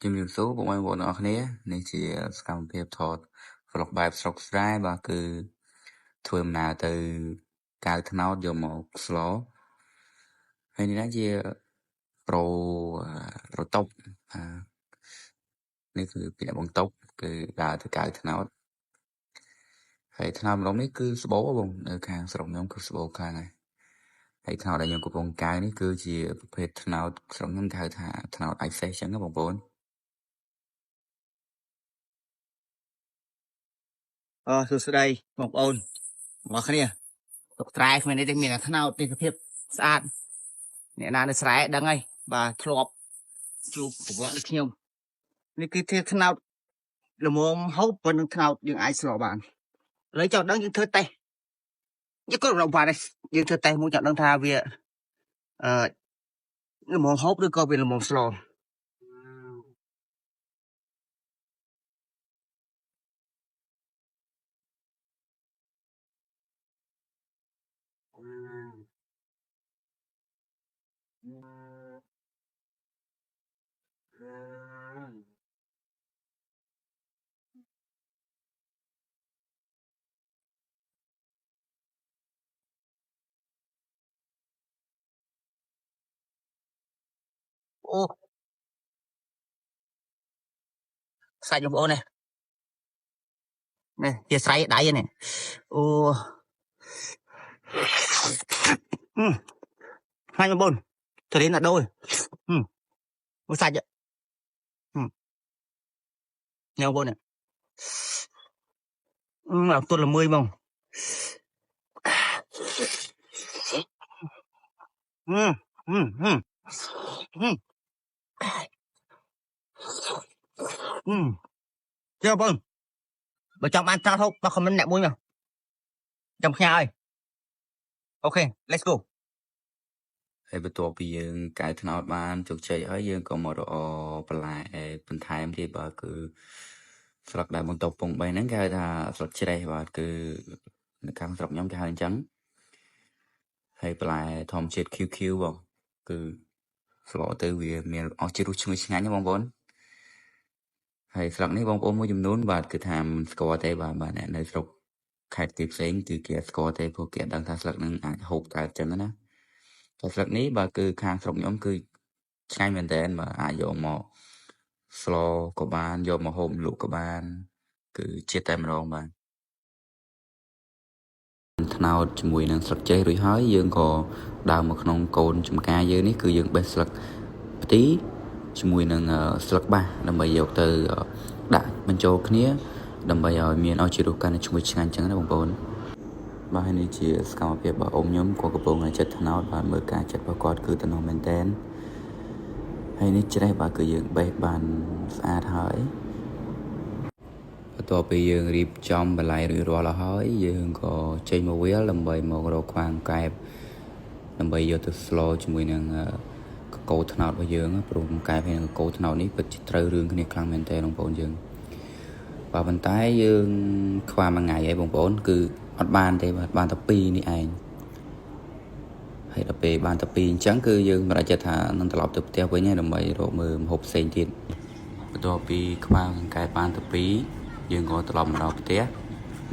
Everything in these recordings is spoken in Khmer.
ជំរាបសួរបងប្អូនទាំងអស់គ្នានេះជាសកម្មភាពថត vlog បែបស្រុកស្រែបាទគឺធ្វើដំណើរទៅកៅត្នោតយកមកស្លហើយនេះជាប្រូតុបនេះគឺពីអ្នកបងតុបគឺដើរទៅកៅត្នោតហើយត្នោតម្ដងនេះគឺស្បូរបងនៅខាងស្រុកខ្ញុំគឺស្បូរខ្លាំងហើយត្នោតដែលខ្ញុំកំពុងកៅនេះគឺជាប្រភេទត្នោតស្រុកខ្ញុំគេហៅថាត្នោត Ice ចឹងណាបងប្អូនសួស្តីបងប្អូនបងប្អូនគ្នាទុកត្រែគ្នានេះមានតែថ្នោតទេសភាពស្អាតអ្នកណានៅស្រែដឹងហើយបាទធ្លាប់ជួបប្រវត្តិដូចខ្ញុំនេះគឺធាថ្នោតល្មមហូបប៉ុណ្ណឹងថ្នោតយើងអាចស្លបានឥឡូវចង់ដឹងយើងធ្វើតេស្តយើងក៏រកបានដែរយើងធ្វើតេស្តមួយចង់ដឹងថាវាល្មមហូបឬក៏វាល្មមស្លអូសាច់បងប្អូននេះជាស្រ័យដៃនេះអូហើយបងប្អូនទៅរៀនណាដូចមើលសាច់ញ៉ាំបងប្អូននេះទល់ល្មើយហ្មងចាំបងបើចង់បានត្នោតហូបមកខមមិនអ្នកមួយមកចាំផ្ញើឲ្យអូខេ let's go ហើយបន្ទាប់ពីយើងកែត្នោតបានជោគជ័យហើយយើងក៏មករកបន្លែបន្ថែមទៀតបាទគឺស្លឹកដែលបន្ទប់ពង3ហ្នឹងគេហៅថាស្លឹកជ្រេះបាទគឺនៅខាងស្រុកខ្ញុំគេហៅអញ្ចឹងហើយបន្លែធម្មជាតិ QQ បងគឺស្លទៅវាមានអស់ជាតិរសឈ្ងុយឆ្ងាញ់ណាបងប្អូនហើយស្លឹកនេះបងប្អូនមួយចំនួនបាទគឺថាមិនស្គាល់ទេបាទអ្នកនៅស្រុកខេត្តទីផ្សេងគឺគេស្គាល់ទេព្រោះគេដឹងថាស្លឹកហ្នឹងអាចហូបកើតអញ្ចឹងណាតែស្លឹកនេះបាទគឺខាងស្រុកខ្ញុំគឺឆ្ងាញ់មែនតើបាទអាចយកមកស្លក៏បានយកមកហូបលក់ក៏បានគឺជាតិតែម្ដងបាទត្នោតជាមួយនឹងស្លឹកចេករួចហើយយើងក៏ដើរមកក្នុងកូនចំការយើងនេះគឺយើងបេះស្លឹកផ្ទីជាមួយនឹងស្លឹកបាសដើម្បីយកទៅដាក់បញ្ចូលគ្នាដើម្បីឲ្យមានអស់ជារសកាន់តែឈ្ងុយឆ្ងាញ់អញ្ចឹងណាបងប្អូនបាទនេះជាសកម្មភាពរបស់អ៊ំខ្ញុំក៏កំពុងតែចិត្តត្នោតបាទមើលការចិត្តរបស់គាត់គឺតំណមែនតែនហើយនេះជ្រេះបាទគឺយើងបេះបានស្អាតហើយបន្ទាប់ពីយើងរៀបចំបន្លែរួចរាល់ហើយយើងក៏ចេញមកវាលដើម្បីមករកខ្វាងកែបដើម្បីយកទៅស្លជាមួយនឹងកកូរត្នោតរបស់យើងព្រោះកែបហើយនឹងកកូរត្នោតនេះពិតជាត្រូវរឿងគ្នាខ្លាំងមែនតើបងប្អូនយើងបាទប៉ុន្តែយើងខ្វះមួយថ្ងៃហើយបងប្អូនគឺអត់បានទេបាទបានតែ2នេះឯងហើយដល់ពេលបានតែ2អញ្ចឹងគឺយើងសម្រេចចិត្តថានឹងត្រឡប់ទៅផ្ទះវិញហើយដើម្បីរកមើលម្ហូបផ្សេងទៀតបន្ទាប់ពីខ្វះកែបបានតែ2យើងក៏ត្រឡប់មកដល់ផ្ទះ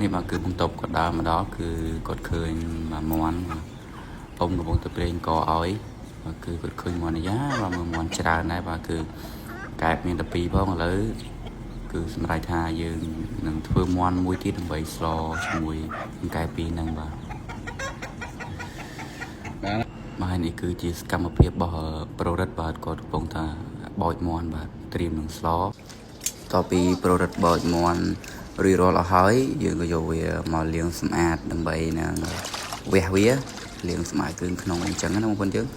នេះបាទគឺបន្ទប់គាត់ដើរមកដល់គឺគាត់ឃើញមួយមាន់អ៊ំកំពុងទៅប្រេងកឲ្យបាទគឺគាត់ឃើញមាន់អាយ៉ាបាទមើលមាន់ច្រើនដែរបាទគឺកែបមានតែ2ផងឥឡូវគឺសម្រាប់ថាយើងនឹងធ្វើមាន់មួយទៀតដើម្បីស្លជាមួយកែប2ហ្នឹងបាទនេះគឺជាសកម្មភាពរបស់ប្ររិទ្ធបាទគាត់កំពុងថាបោចមាន់បាទត្រៀមនឹងស្លតពីប្ររិទ្ធបោចមាន់រួចរាល់អស់ហើយយើងក៏យកវាមកលាងសម្អាតដើម្បីនឹងវះវាលាងស្មើគ្រឿងក្នុងអញ្ចឹងណាបងប្អូនយើង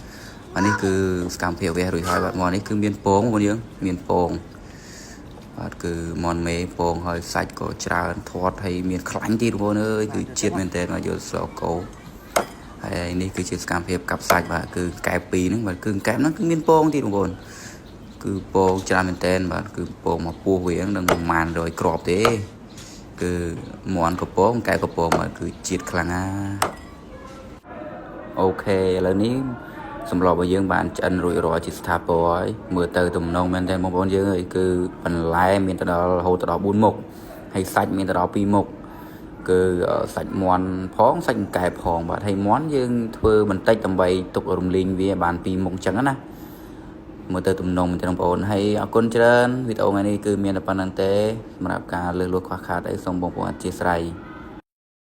នេះគឺសកម្មភាពវះរួចហើយបាទមាន់នេះគឺមានពងបងប្អូនយើងមានពងបាទគឺមាន់មេពងហើយសាច់ក៏ច្រើនធាត់ហើយមានខ្លាញ់ទៀតបងប្អូនអើយគឺជាតិមែនតើមកយកស្លកោហើយនេះគឺជាសកម្មភាពកាប់សាច់បាទគឺកែប2ហ្នឹងបាទគឺកែបហ្នឹងគឺមានពងទៀតបងប្អូនគឺពងច្រើនមែនតើបាទគឺពងមកពោះវានឹងប្រហែល100គ្រាប់ទេគឺមាន់កំពងកែបកំពងបាទគឺជាតិខ្លាំងណាអូខេឥឡូវនេះ សម្រាប់យើងបានឆ្អិនរួចរាល់ជាស្ថាពរហើយមើលទៅទំនងមែនតើបងប្អូនយើងអីគឺបន្លែមានទៅដល់រហូតដល់4មុខហើយសាច់មានទៅដល់2មុខគឺសាច់មាន់ផងសាច់កែបផងបាទហើយមាន់យើងធ្វើបន្តិចដើម្បីទុករំលីងវាបាន2មុខអញ្ចឹងណាមើលទៅទំនងមែនទេបងប្អូនហើយអរគុណច្រើនវីដេអូថ្ងៃនេះគឺមានតែប៉ុណ្្នឹងទេសម្រាប់ការលើកលួចខ្វះខាតអីសូមបងប្អូនអធិស្ឋាន